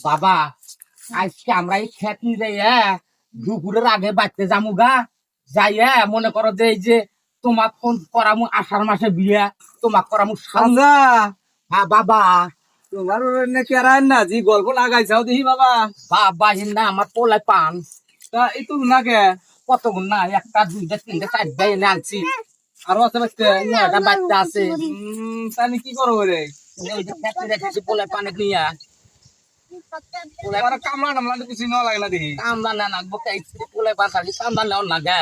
বাবা আজকে আমরা এই খেত নিয়ে দুপুরের আগে বাড়তে যামু গা যাইয়া মনে করো যে এই যে তোমাক ফোন করামু আষাঢ় মাসে বিয়া তোমাক করামু হামজা হ্যাঁ বাবা তোমার নাকি আর না জি গল্প লাগাইছাও দেখি বাবা। বাবা না আমার পোলায় পান তা এই তো না কে কতগুণ না একটা দুইটা তিনটা চারটা এনে আনছি আরো আছে বাচ্চা নয়টা বাচ্চা আছে তাহলে কি করবো রে? এই যে খেতে রেখেছি পোলায় পানে নিয়া তোমার কামলা টামলা তো কিছু নেওয়া লাগে না দেখি। কামলা না নাকবো পোলায় পান খালি কামলা নেওয়ার না গে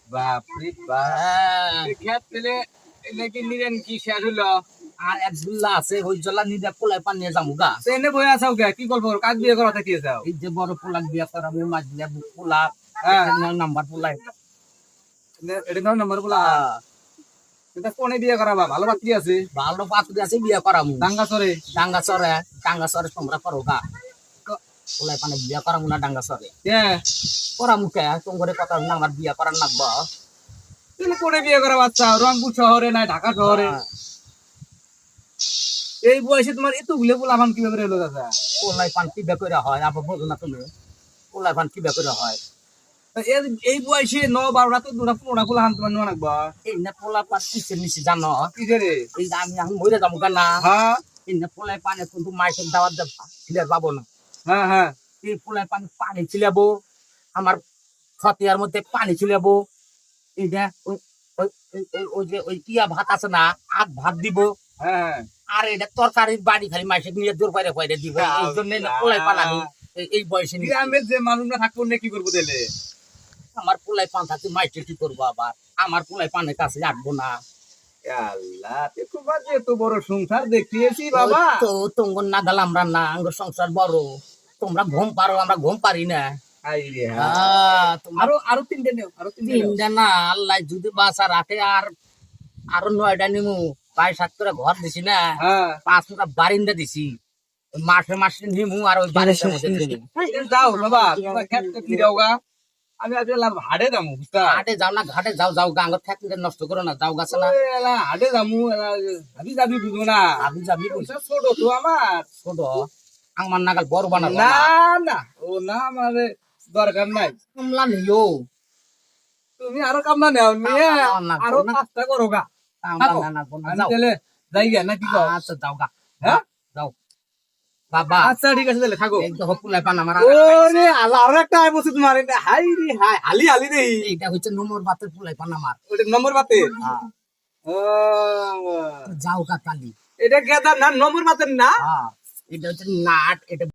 বাপরে বাপ, হ্যাঁ এই খেত পেলে নাকি নিলেন কি শেষ হইলো? আর এক ঝুল্লা আছে ওই জল্লা নিয়ে পোলায় পান নিয়ে যাবো গা এনে বই আসাও কে কি গল্প কাজ বিয়ে করা থাকি যাও? এই যে বড় পোলাক বিয়া করাবো মাছ দিয়া পোলা হ্যাঁ নাম্বার পোলায় এটা ধর নম্বর বলা এটা কোনে বিয়ে করাবা? ভালো বাতি আছে ভালো পাত্র আছে বিয়া করাবো ডাঙ্গা চরে ডাঙ্গা চরে তোমরা করো গা পোলায় পানে বিয়া করাবো না ডাঙ্গা চরে হ্যাঁ। করাবো কে তোমার কথা না আমার বিয়া করার নাকবো তুমি কোনে বিয়ে করা বাচ্চা? রংপুর শহরে না ঢাকা শহরে? এই বয়সে তোমার এতগুলো পোলাপান কিভাবে এলো দাদা? পোলায় পান কি বিয়া করে হয় আবার বোঝো না তুমি পোলায় পান কি বিয়া করে হয় এই বয়সে 9-12টা তো দুটা 15টা পোলা হান তোমার নাকবা এই না পোলা পান কিসের নিচে জানো কি রে? এই যে আমি এখন মরে যাবো না হ্যাঁ এই না পোলায় পানে কিন্তু মাইসের দাওয়াত ছিলে পাবো না হ্যাঁ হ্যাঁ এই পোলায় পানি পানি ছিলাবো আমার খতিয়ার মধ্যে পানি ছিলাবো এই যে ওই যে ওই টিয়া ভাত আছে না আগ ভাত দিব হ্যাঁ আর এটা তরকারির বাড়ি খালি মাইসে নিয়ে দূর বাইরে বাইরে দিব এই জন্য পোলায় পান আমি এই বয়সে নিয়ে গ্রামের যে মানুষরা থাকবো না কি করবো দিলে? আমার পোলায় পান থাকতে মাইসে কি করবো আবার আমার পোলায় পানের কাছে আসবো না আল্লাহ তোমার যে এত বড় সংসার দেখিয়েছি বাবা। তো তোমার না গেল আমরা না আঙ্গুর সংসার বড় তোমরা ঘুম পারো আমরা ঘুম পারি না আই রে হ্যাঁ। তোমরা আরো আরো তিনটে নেও, আরো তিনটে নেও। তিনটা না আল্লাহ যদি বাঁচা রাখে আর আরো 9টা নিমু 5-7 করে ঘর দিছি না হ্যাঁ 5টা বারিন্দা দিছি মাসে মাসে নিমু আর ওই বারিন্দার মধ্যে দিমু যাও বাবা তোমার খেত কি যাও গা? আমি আজ হাটে যাবো বুঝতা? ঘাটে যাও না ঘাটে যাও যাও গাঙ্গর ফ্যাক্টরি নষ্ট করো না যাও গাছে না হাটে যাবো আমি যাবি বুঝবো না আমি যাবি পয়সা ছোট তো আমার। ছোট আমার নাগাল বড় বানাবো না না না ও না আমার দরকার নাই। কমলা নিও তুমি আরো কামনা নেও নিয়ে না, আরো না। 5টা করো গা। কামলা না না আমি যাও তাহলে যাই গা নাকি কও? আচ্ছা যাও গা হ্যাঁ যাও বাবা আচ্ছা ঠিক আছে তাহলে থাকো। এই দেখো পোলায় পান আমার ওরে আল্লাহ আরো একটা আয় বসে তোমার এটা হাই রে হাই হালি হালি রে। এইটা হচ্ছে নম্বর বাতের পোলায় পান আমার ওটা নম্বর বাতে হ্যাঁ, ও তো যাও গা কালি এটা গেদার না নম্বর বাতের না। হ্যাঁ এটা হচ্ছে নাট এটা